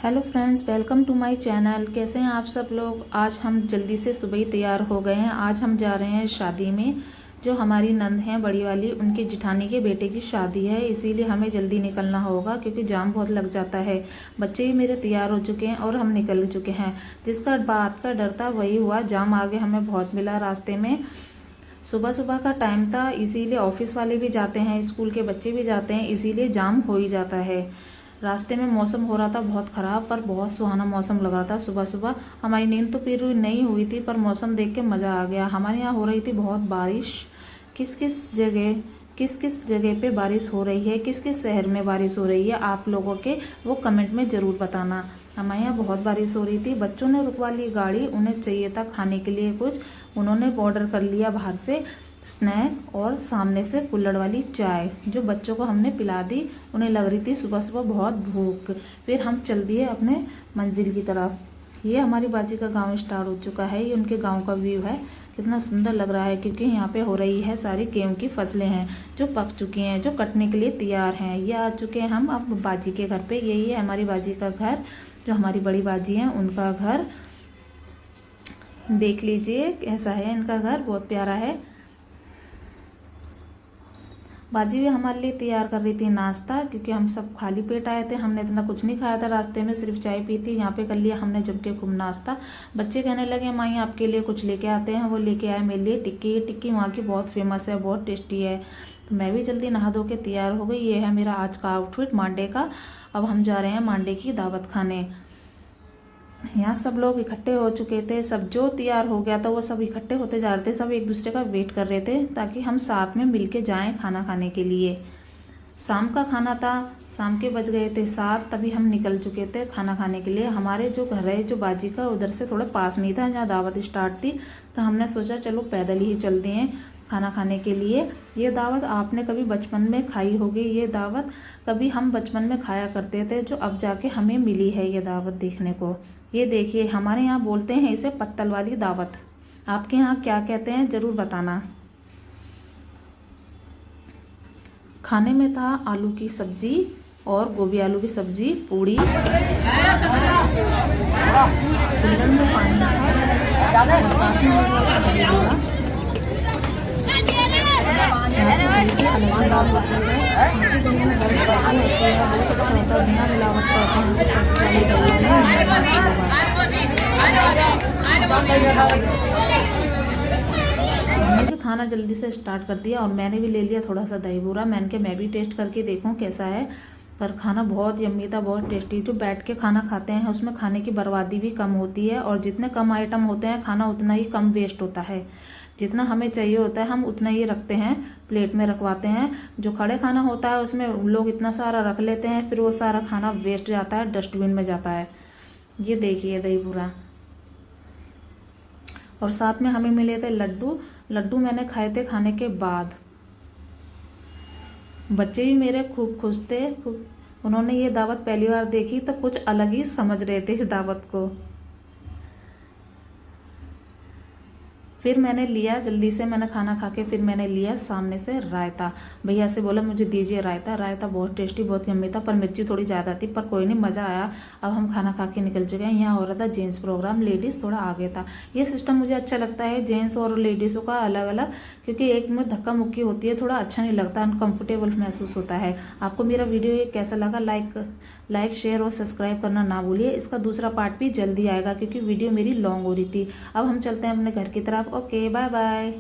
Hello friends, welcome to my channel. कैसे हैं आप सब लोग। आज हम जल्दी से सुबह ही तैयार हो गए हैं। आज हम जा रहे हैं शादी में। जो हमारी नंद हैं बड़ी वाली, उनकी जिठानी के बेटे की शादी है, इसीलिए हमें जल्दी निकलना होगा क्योंकि जाम बहुत लग जाता है। बच्चे भी मेरे तैयार हो चुके हैं और हम निकल चुके हैं। जिसका बात का डर था वही हुआ, जाम आगे हमें बहुत मिला रास्ते में। सुबह सुबह का टाइम था, इसीलिए ऑफिस वाले भी जाते हैं, स्कूल के बच्चे भी जाते हैं, इसीलिए जाम हो ही जाता है। रास्ते में मौसम हो रहा था बहुत ख़राब, पर बहुत सुहाना मौसम लग रहा था। सुबह सुबह हमारी नींद तो पूरी नहीं हुई थी, पर मौसम देख के मज़ा आ गया। हमारे यहाँ हो रही थी बहुत बारिश। किस किस जगह पे बारिश हो रही है, किस किस शहर में बारिश हो रही है, आप लोगों के वो कमेंट में ज़रूर बताना। हमारे यहाँ बहुत बारिश हो रही थी। बच्चों ने रुकवा ली गाड़ी, उन्हें चाहिए था खाने के लिए कुछ। उन्होंने ऑर्डर कर लिया बाहर से स्नैक और सामने से कुल्हड़ वाली चाय, जो बच्चों को हमने पिला दी। उन्हें लग रही थी सुबह सुबह बहुत भूख। फिर हम चल दिए अपने मंजिल की तरफ। ये हमारी बाजी का गांव स्टार्ट हो चुका है। ये उनके गांव का व्यू है। कितना सुंदर लग रहा है क्योंकि यहाँ पे हो रही है सारी गेहूं की फसलें हैं जो पक चुकी हैं, जो कटने के लिए तैयार हैं। ये आ चुके हैं हम अब बाजी के घर पे। यही है हमारी बाजी का घर, जो हमारी बड़ी बाजी हैं उनका घर। देख लीजिए कैसा है इनका घर, बहुत प्यारा है। बाजी भी हमारे लिए तैयार कर रही थी नाश्ता, क्योंकि हम सब खाली पेट आए थे। हमने इतना कुछ नहीं खाया था रास्ते में, सिर्फ चाय पी थी। यहाँ पे कर लिया हमने जम के खूब नाश्ता। बच्चे कहने लगे माई आपके लिए कुछ लेके आते हैं। वो लेके आए मेरे लिए टिक्की। टिक्की वहाँ की बहुत फेमस है, बहुत टेस्टी है। तो मैं भी जल्दी नहा धो के तैयार हो गई। ये है मेरा आज का आउटफिट मांडे का। अब हम जा रहे हैं मांडे की दावत खाने। यहाँ सब लोग इकट्ठे हो चुके थे। सब जो तैयार हो गया था वो सब इकट्ठे होते जा रहे थे। सब एक दूसरे का वेट कर रहे थे ताकि हम साथ में मिलके जाएं खाना खाने के लिए। शाम का खाना था, शाम के बज गए थे 7, तभी हम निकल चुके थे खाना खाने के लिए। हमारे जो घर है जो बाजी का, उधर से थोड़ा पास में ही था जहाँ दावत स्टार्ट थी। तो हमने सोचा चलो पैदल ही चलते हैं खाना खाने के लिए। ये दावत आपने कभी बचपन में खाई होगी। ये दावत कभी हम बचपन में खाया करते थे, जो अब जाके हमें मिली है ये दावत देखने को। ये देखिए, हमारे यहाँ बोलते हैं इसे पत्तल वाली दावत। आपके यहाँ क्या कहते हैं ज़रूर बताना। खाने में था आलू की सब्जी और गोभी आलू की सब्जी, पूड़ी, कुल्हड़ में पानी था और साथ में दही बड़ा। अलग अलग होती है, दही में बर्फ डाली होती है, बहुत अच्छा होता है। बिना मिलावट का होता है। हमने भी खाना जल्दी से स्टार्ट कर दिया और मैंने भी ले लिया थोड़ा सा दही बूरा। मैंने कहा मैं भी टेस्ट करके देखूं कैसा है। पर खाना बहुत यम्मी था, बहुत टेस्टी। जो बैठ के खाना खाते हैं उसमें खाने की बर्बादी भी कम होती है, और जितने कम आइटम होते हैं खाना उतना ही कम वेस्ट होता है। जितना हमें चाहिए होता है हम उतना ही रखते हैं, प्लेट में रखवाते हैं। जो खड़े खाना होता है उसमें लोग इतना सारा रख लेते हैं, फिर वो सारा खाना वेस्ट जाता है, डस्टबिन में जाता है। ये देखिए दही बूरा। और साथ में हमें मिले थे लड्डू। लड्डू मैंने खाए थे खाने के बाद। बच्चे भी मेरे खूब खुश थे। उन्होंने ये दावत पहली बार देखी तो कुछ अलग ही समझ रहे थे इस दावत को। फिर मैंने लिया जल्दी से, मैंने खाना खा के फिर मैंने लिया सामने से रायता। भैया से बोला मुझे दीजिए रायता। रायता बहुत टेस्टी, बहुत यम्मी था, पर मिर्ची थोड़ी ज़्यादा थी, पर कोई नहीं, मज़ा आया। अब हम खाना खा के निकल चुके हैं। यहाँ हो रहा था जेंट्स प्रोग्राम, लेडीज़ थोड़ा आगे था। ये सिस्टम मुझे अच्छा लगता है, जेंट्स और लेडीज़ों का अलग अलग, क्योंकि एक में धक्का मुक्की होती है, थोड़ा अच्छा नहीं लगता, अनकम्फर्टेबल महसूस होता है। आपको मेरा वीडियो ये कैसा लगा, लाइक शेयर और सब्सक्राइब करना ना भूलिए। इसका दूसरा पार्ट भी जल्दी आएगा क्योंकि वीडियो मेरी लॉन्ग हो रही थी। अब हम चलते हैं अपने घर की तरफ। Okay, bye bye.